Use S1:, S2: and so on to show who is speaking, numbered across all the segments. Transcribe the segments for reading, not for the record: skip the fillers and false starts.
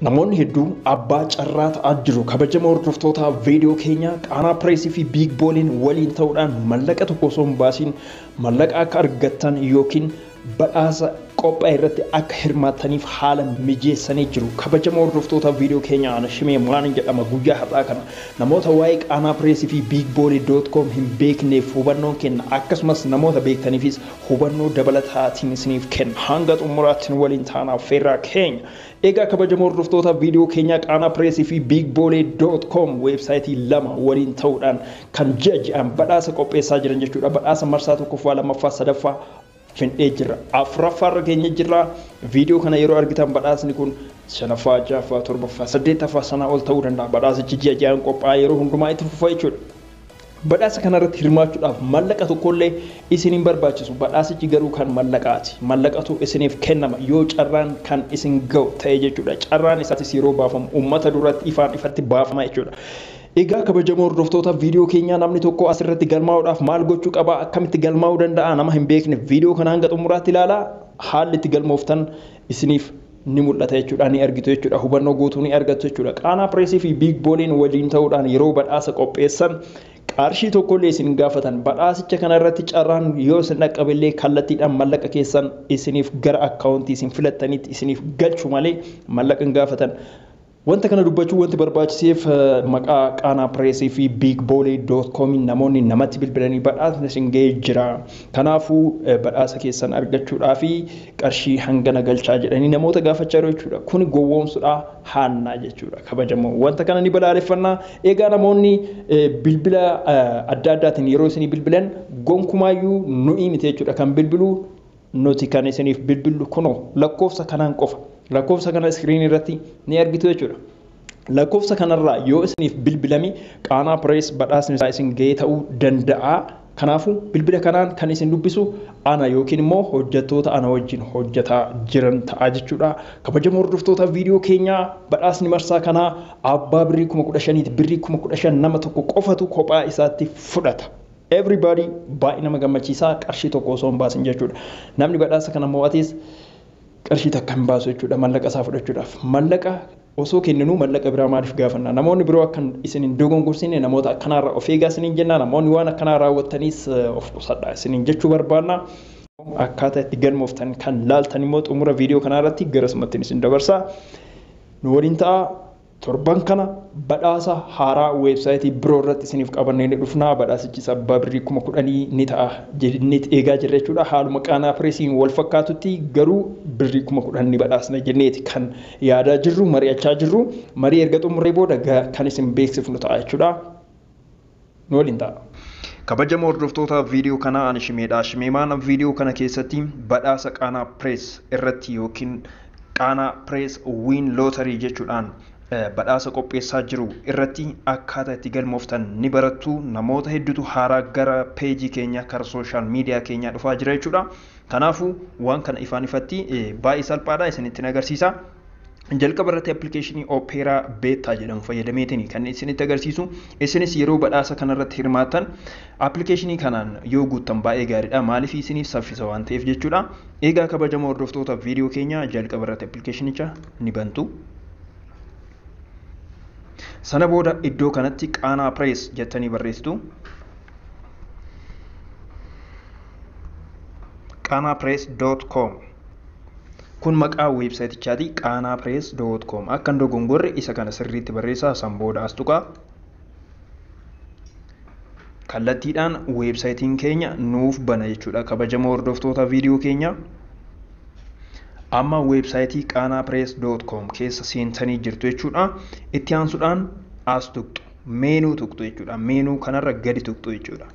S1: Namoonni hedduu abbaa carraa ta'aa jiru. Kabajamoo hordoftoota viidiyoo keenya Qaanaa Pireesii fi Biig Booliin waliin ta'uudhaan mallaqa tokko osoo hin baasiin mallaqa akka argattan yookiin badhaasa qophaa'e irratti akka hirmaattaniif haala mijeessanii jiru. Kabajamoo hordoftoota viidiyoo keenya ana Shimee Maanin jedhama. Guyyaa har'aa kana namoota waa'ee Qaanaa Pireesii fi biigboolii.com hin beekneef hubannoo kenna, akkasumas namoota beektaniifis hubannoo dabalataatiin isiniif kenna. Hanga xumuraatti waliin taanaaf feerraa keenya. Egaa kabajamoo hordoftoota viidiyoo keenya Qaanaa Pireesii fi biigboolii.com weebsaayitii lama waliin ta'uudhaan kan ji'aan badhaasa qopheessaa jiran jechuudha. Badhaasa marsaa tokkoffaa, lammaffaa, sadaffaa findee jira. Afuraffaarra keenya jira. Viidiyoo kana yeroo argitan badhaasni kun shanaffaa, ja'affaa, torbaffaa, saddeettaffaa sanaa ol ta'uu danda'a. Badhaasichi ji'aan qophaa'ee yeroo hundumaa itti fufa jechuudha. Badhaasa kanarratti hirmaachuudhaaf mallaqa tokkollee isin hin barbaachisu. Badhaasichi garuu kan mallaqaati. Mallaqatu isiniif kennama yoo carraan kan isin ga'u ta'e jechuudha. Carraan isaatis yeroo baafamu uummata duratti ifatti baafama jechuudha. Egaa kabajamoo hordoftoota viidiyoo keenyaa namni tokko asirratti galmaa'uudhaaf maal gochuu qaba? Akkamitti galmaa'uu danda'a? Nama hin beekne viidiyoo kana hanga xumuraatti ilaalaa. Haalli itti galmooftan isiniif ni mul'ata jechuudha, ni argitu jechuudha, hubannoo guutuu ni argattu jechuudha. Qaanaa Pireesii fi Biig Booliin waliin ta'uudhaan yeroo badhaasa qopheessan qarshii tokkollee isin gaafatan. Badhaasicha kana irratti carraan yoo isin dhaqqabillee kallattiidhaan mallaqa keessan isiniif gara akkaawuntii isin filattanitti isiniif galchu malee mallaqa hin gaafatan. Wanta kana dubbachuu wanti barbaachiseef maqaa Qaanaa Pireesii fi biigboolii.com namoonni namatti bilbilanii badhaasni isin ga'ee jira. Kanaafuu badhaasa keessan argachuudhaaf qarshii hangana galchaa jedhanii namoota gaafachaa jiru jechuudha. Kuni gowwoomsuudha, haannaa jechuudha. Kabajamoo wanta kana ni balaaleffannaa. Egaa namoonni bilbila adda addaatiin yeroo isinii bilbilan gonkumaayyuu nuyi miti jechuudha. Kan bilbiluu nuti kan isiniif bilbillu kunoo lakkoofsa kanaan qofa. Lakkoofsa kana iskiriinii irratti ni argitu jechuudha. Lakkoofsa kanarraa yoo isiniif bilbilame Qaanaa Pirees badhaasni isaa isin ga'ee ta'uu danda'a. Kanaafuu bilbila kanaan kan isin dubbisu ana yookiin immoo hojjettoota ana wajjin hojjetaa jiran ta'a jechuudha. Kabajamoo hordoftoota viidiyoo keenyaa badhaasni marsaa kanaa abbaa birrii 15,000 birrii 15,000 nama tokko qofatu kophaa isaatti fudhata. Everybody baay'ee nama gammachiisaa, qarshii tokko osoo hin baasin jechuudha. Namni badhaasa kana mo'ates qarshii takka hin baasu jechuudha, mallaqa isaa fudhachuudhaaf. Mallaqa osoo kenninu mallaqa biraa maaliif gaafanna? Namoonni biroo akkan isin hin dogongorsine namoota akkanaarraa of eegaa isiniin jenna. Namoonni waan akkanaa raawwattanis of qusadhaa isiniin jechuu barbaanna. Akkaataa itti galmooftan kan laaltan immoo xumura viidiyoo kanarratti garasumatti isin dabarsaa. Nu waliin ta'a. Torban kana badhaasa haaraa weebsaayitii biroo irratti isiniif qabannee ni dhufnaa. Badhaasichis abbaa birrii 10,000 ni ta'a jennee eegaa jirra jechuudha. Haaluma Qaanaa Pireesiin wal fakkaatutti garuu birrii 10,000 ni badhaasna jenneeti kan yaadaa jirru, mari'achaa jirru. Marii erga xumurree booda kan isin beeksifnu ta'a jechuudha. Nu waliin ta'a. Kabajamoo hordoftoota viidiyoo kanaa ani Shimeedha. Shimeemaan viidiyoo kana keessatti badhaasa Qaanaa Pirees irratti yookiin Qaanaa Pirees Wiin Lootarii jechuudhaan badhaasa qopheessaa jiru irratti akkaataa itti galmooftan ni barattu. Namoota hedduutu haaraa gara peejii keenya karaa sooshaal miidiyaa keenyaa dhufaa jira jechuudha. Kanaafuu waan kana ifaan ifatti baay'ee salphaadha isinitti agarsiisa. Jalqaba irratti appilikeeshinii Opera Beta jedhamu fayyadameetiin kan isinitti agarsiisu. Isinis yeroo badhaasa kanarratti hirmaattan appilikeeshinii kanaan yoo guuttan baay'ee gaariidha. Maaliif isiniif saffisa waan ta'eef jechuudha. Egaa kabajamoo hordoftoota viidiyoo keenya jalqaba irratti appilikeeshinicha ni bantu. Sana booda iddoo kanatti Qaanaa Pirees jettanii barreessitu. Qaanaapirees.com kun maqaa weebsaayitichaati. Qaanaapirees.com akka hin dogongorre isa kana sirriitti barreessaa. San booda as tuqaa. Kallattiidhaan weebsaayitiin keenya nuuf bana jechuudha. Kabajamoo hordoftoota viidiyoo keenya amma weebsaayitii Qaanaapirees.com keessa seentanii jirtu jechuudha. Itti aansuudhaan as tuqxu, meenuu tuqxu jechuudha. Meenuu kanarra gadi tuqxu jechuudha.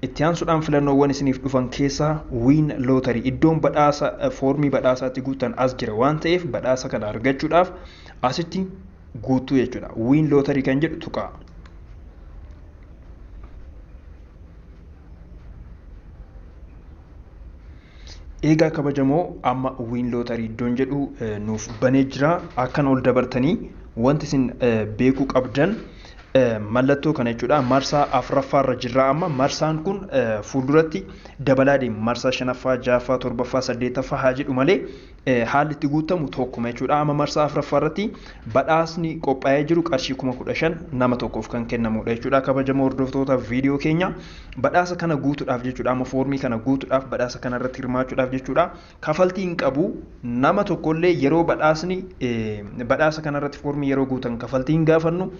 S1: Itti aansuudhaan filannoowwan isiniif dhufan keessaa Wiin Lootarii iddoon badhaasa foormii badhaasaatti guutan as jira waan ta'eef badhaasa kana argachuudhaaf asitti guutuu jechuudha. Wiin Lootarii kan jedhu tuqaa. Egaa kabajamoo amma Wiin Lootarii iddoon jedhu nuuf banee jira. Akkan ol dabartanii wanti isin beekuu qabdan mallattoo kana jechuudha marsaa afuraffaarra jirra amma marsaan kun fuulduratti dabalaa deema marsaa shanaffaa ja'affaa torbaffaa saddeettaffaa haa jedhu malee haalli itti guutamu tokkuma jechuudha amma marsaa afuraffaarratti badhaasni qophaa'ee jiru qarshii 15,000 nama tokkoof kan kennamudha jechuudha kabajamoo hordoftoota viidiyoo keenya badhaasa kana guutuudhaaf jechuudha amma foormii kana guutuudhaaf badhaasa kana irratti hirmaachuudhaaf jechuudha kafaltii hin qabu nama tokkollee yeroo badhaasa kana irratti foormii yeroo guutan kafaltii hin gaafannu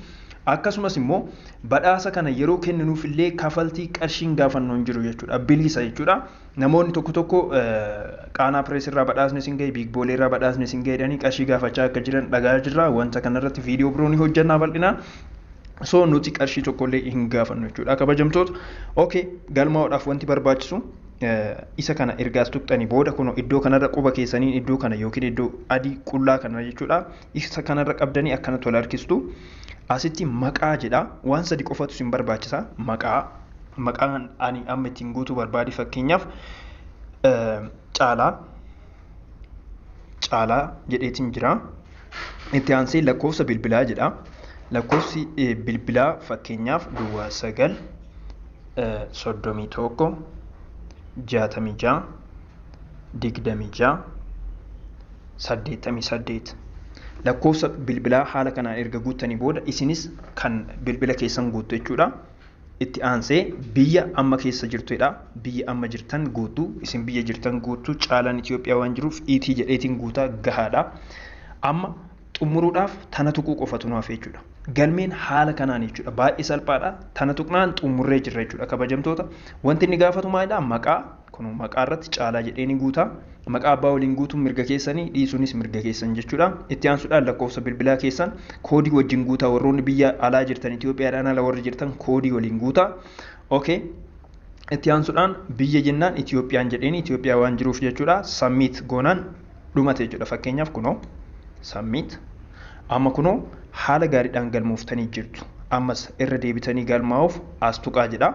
S1: akkasumas immoo badhaasa kana yeroo kenninuuf illee kafaltii qarshiin gaafannoo hin jiru jechuudha bilisa jechuudha namoonni tokko qaanaa pirees irraa badhaasni isin ga'e biig boolee irraa badhaasni isin ga'e jedhanii qarshii gaafachaa akka jiran dhagaa jirra wanta kana irratti viidiyoo biroo ni hojjannaa bal'inaa so nuti qarshii tokkollee hin gaafannu jechuudha kabajamtoota okay galmaa'uudhaaf wanti barbaachisu isa kana ergaas tuqxanii booda kun iddoo kanarra quba keessanii iddoo kana yookiin iddoo adii qullaa kana jechuudha isa kanarra qabdanii akkana tola harkistu asitti maqaa jedha waan sadi qofatu isin barbaachisa maqaan ani amma ittiin guutuu barbaade fakkeenyaaf caalaa jedheetiin jira itti aansee lakkoofsa bilbilaa jedha lakkoofsi bilbilaa fakkeenyaaf 9 31 66 26 88 lakkoofsa bilbilaa haala kanaan erga guuttanii booda isinis kan bilbila keessan guuttu jechuudha itti aansee biyya amma keessa jirtudha biyya amma jirtan guutuu isin biyya jirtan guutuu caalaan Itoophiyaa waan jiruuf iitii jedheetiin guutaa gahaadha amma xumuruudhaaf tana tuquu qofatu nuuf jechuudha galmeen haala kanaan jechuudha baay'ee salphaadha tana tuqnaan xumurree jirra jechuudha kabajamtoota wanti inni gaafatu maalidha maqaa kun maqaa irratti caalaa jedheeni guutaa maqaa abbaa waliin guutuun mirga keessanii dhiisuunis mirga keessan jechuudha itti aansuudhaan lakkoofsa bilbilaa keessan koodii wajjin guutaa warroonni biyya alaa jirtan Itoophiyaadhaan ala warri jirtan koodii waliin guutaa okay itti aansuudhaan biyya jennaan Itoophiyaan jedheeni Itoophiyaa waan jiruuf jechuudha submit goonaan dhumate jechuudha fakkeenyaaf kunoo submit amma kunoo haala gaariidhaan galmooftanii jirtu ammas irra deebitanii galmaa'uuf as tuqaa jedha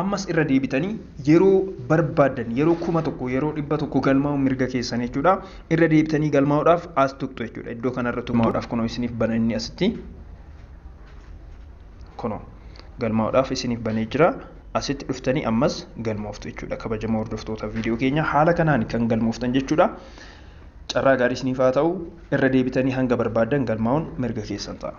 S1: ammas irra deebitanii yeroo barbaadan yeroo 1,000 yeroo 100 galmaa'u mirga keessan jechuudha irra deebitanii galmaa'uudhaaf as tuqtu jechuudha iddoo kanarra tuqaa'uudhaaf kunoo isiniif bananii asitti kunoo galmaa'uudhaaf isiniif banee jira asitti dhuftanii ammas galmooftu jechuudha kabajamoo hordoftoota viidiyoo keenya haala kanaan kan galmooftan jechuudha carraa gaarii isiniif haa ta'u irra deebitanii hanga barbaadan galmaa'uun mirga keessan ta'a